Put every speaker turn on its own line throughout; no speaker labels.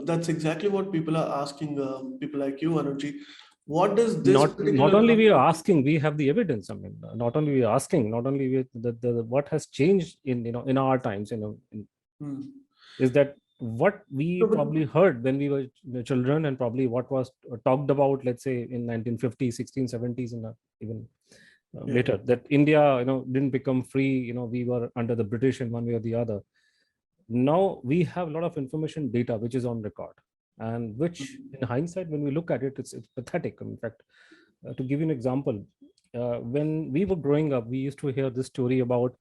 That's exactly what people are asking. People like you, Anuji. What does this
Not
particular
only we are
document?
asking, we have the evidence. I mean, not only we are asking, not only we, the what has changed in, in our times,
Hmm.
is that what we
No, but
probably heard when we were children, and probably what was talked about, let's say in 1950s, 16, 70s, and even
yeah.
later, that India, didn't become free. We were under the British in one way or the other. Now we have a lot of information data which is on record, and which in hindsight, when we look at it, it's pathetic. In fact, to give you an example, when we were growing up, we used to hear this story about,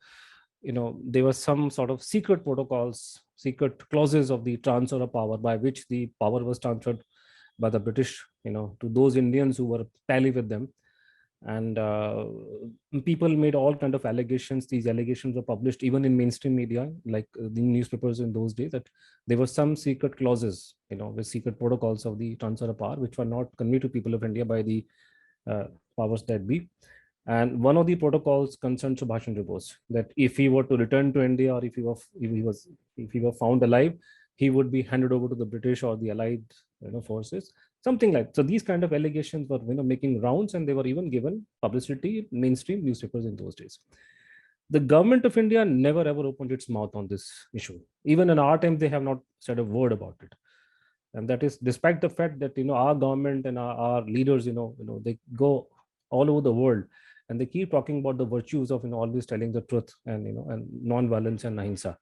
there were some sort of secret protocols, secret clauses of the transfer of power, by which the power was transferred by the British, to those Indians who were pally with them. And people made all kind of allegations. These allegations were published even in mainstream media, like the newspapers in those days, that there were some secret clauses, with secret protocols of the transfer of power, which were not conveyed to people of India by the uh, powers that be. And one of the protocols concerned Subhas Chandra Bose, that if he were to return to India, or if he were found alive, he would be handed over to the British or the Allied, forces, something like. So these kind of allegations were, making rounds, and they were even given publicity in mainstream newspapers in those days. The government of India never ever opened its mouth on this issue. Even in our time, they have not said a word about it. And that is despite the fact that, our government and our leaders, they go all over the world, and they keep talking about the virtues of, always telling the truth, and and non-violence and ahimsa,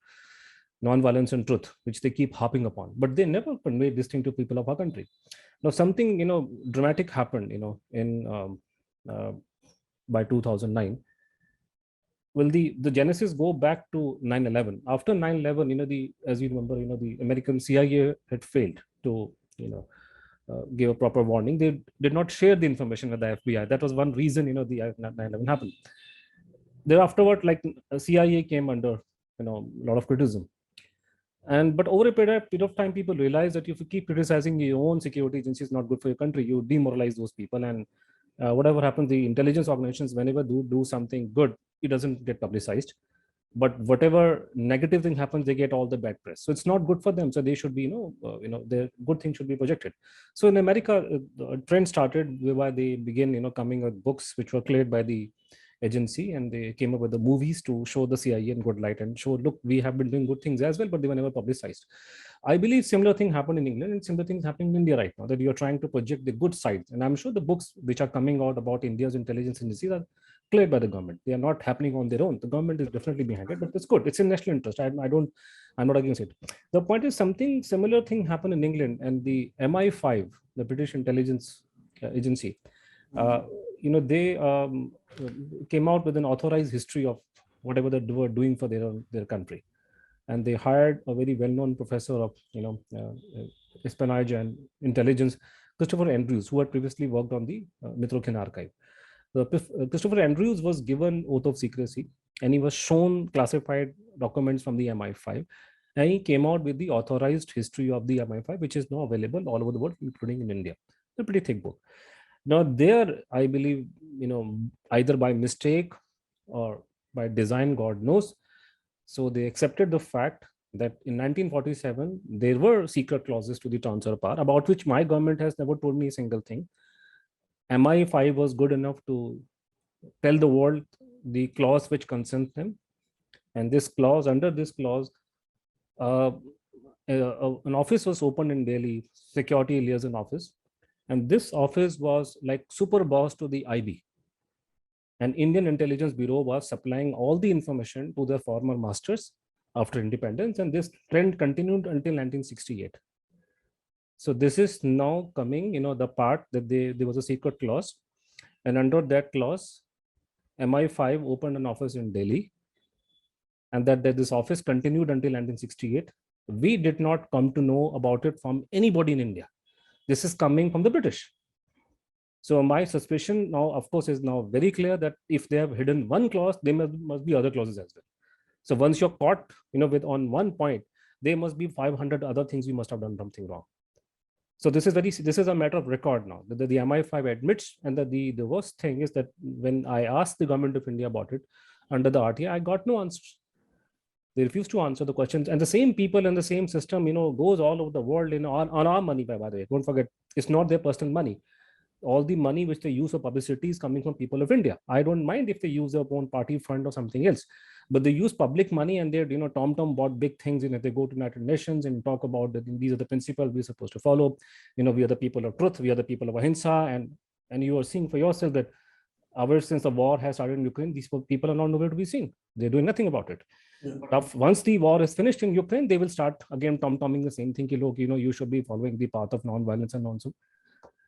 non-violence and truth, which they keep harping upon, but they never convey this thing to people of our country. Now something, dramatic happened, in uh, by 2009. Well, the genesis go back to 9/11. After 9/11, the as you remember, the American CIA had failed to, give a proper warning. They did not share the information with the FBI. That was one reason, the 9/11 happened. Thereafterward, like, CIA came under, a lot of criticism. And but over a period of time, people realize that if you keep criticizing your own security agency, is not good for your country. You demoralize those people, and whatever happens, the intelligence organizations, whenever do something good, it doesn't get publicized. But whatever negative thing happens, they get all the bad press. So it's not good for them. So they should be, their good thing should be projected. So in America, a trend started whereby they begin, coming with books which were cleared by the agency, and they came up with the movies to show the CIA in good light and show, look, we have been doing good things as well, but they were never publicized. I believe similar thing happened in England, and similar things happening in India right now, that you're trying to project the good sides. And I'm sure the books which are coming out about India's intelligence agencies are cleared by the government. They are not happening on their own. The government is definitely behind it, but it's good. It's in national interest. I'm not against it. The point is, something similar thing happened in England, and the MI5, the British intelligence agency, uh, they came out with an authorized history of whatever they were doing for their country. And they hired a very well-known professor of, espionage and intelligence, Christopher Andrews, who had previously worked on the Mitrokin archive. Christopher Andrews was given oath of secrecy, and he was shown classified documents from the MI5, and he came out with the authorized history of the MI5, which is now available all over the world, including in India. It's a pretty thick book. Now, there, I believe, either by mistake or by design, God knows. So they accepted the fact that in 1947, there were secret clauses to the transfer of power, about which my government has never told me a single thing. MI5 was good enough to tell the world the clause which concerns them. And this clause, under this clause, uh, an office was opened in Delhi, security liaison office. And this office was like super boss to the IB. And Indian Intelligence Bureau was supplying all the information to their former masters after independence. And this trend continued until 1968. So this is now coming, the part that there was a secret clause. And under that clause, MI5 opened an office in Delhi, and that this office continued until 1968. We did not come to know about it from anybody in India. This is coming from the British. So my suspicion now, of course, is now very clear that if they have hidden one clause, there must be other clauses as well. So once you're caught, with on one point, there must be 500 other things you must have done something wrong. So this is a matter of record now. The MI5 admits, and the worst thing is that when I asked the government of India about it under the RTA, I got no answers. They refuse to answer the questions. And the same people and the same system, goes all over the world, on our money, by the way. Don't forget, it's not their personal money. All the money which they use for publicity is coming from people of India. I don't mind if they use their own party fund or something else, but they use public money, and they're, Tom bought big things. They go to United Nations and talk about that these are the principles we're supposed to follow. We are the people of truth. We are the people of ahimsa. And you are seeing for yourself that since the war has started in Ukraine, these people are not nowhere to be seen. They're doing nothing about it.
Yeah.
But once the war is finished in Ukraine, they will start again tom-tomming the same thing. Look, you should be following the path of non-violence and non-so.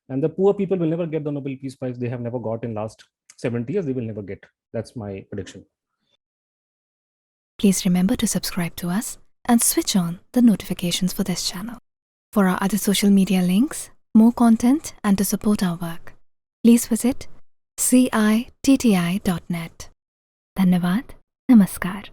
And the poor people will never get the Nobel Peace Prize. They have never got in last 70 years. They will never get. That's my prediction.
Please remember to subscribe to us and switch on the notifications for this channel. For our other social media links, more content, and to support our work, please visit citti.net. Dhanyavad. Namaskar.